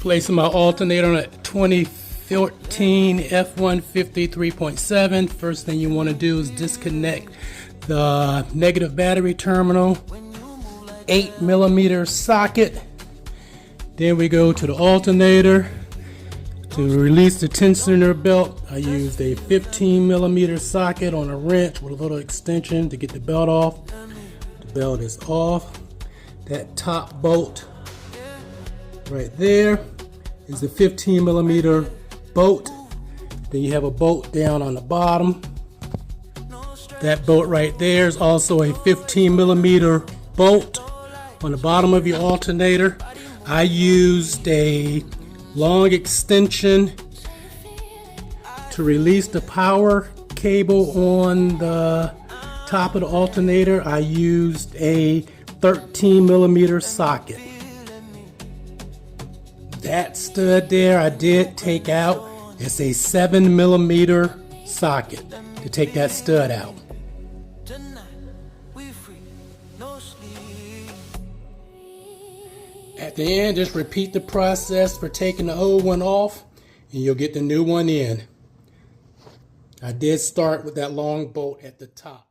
Placing my alternator on a 2014 f150 3.7. First thing you want to do is disconnect the negative battery terminal, 8mm socket. Then we go to the alternator. To release the tensioner belt, I used a 15mm socket on a wrench with a little extension to get the belt off. The belt is off. That top bolt right there is the 15mm bolt. Then you have a bolt down on the bottom. That bolt right there is also a 15mm bolt on the bottom of your alternator. I used a long extension to release the power cable on the top of the alternator. I used a 13mm socket. That stud there I did take out. It's a 7mm socket to take that stud out. At the end, just repeat the process for taking the old one off and you'll get the new one in. I did start with that long bolt at the top.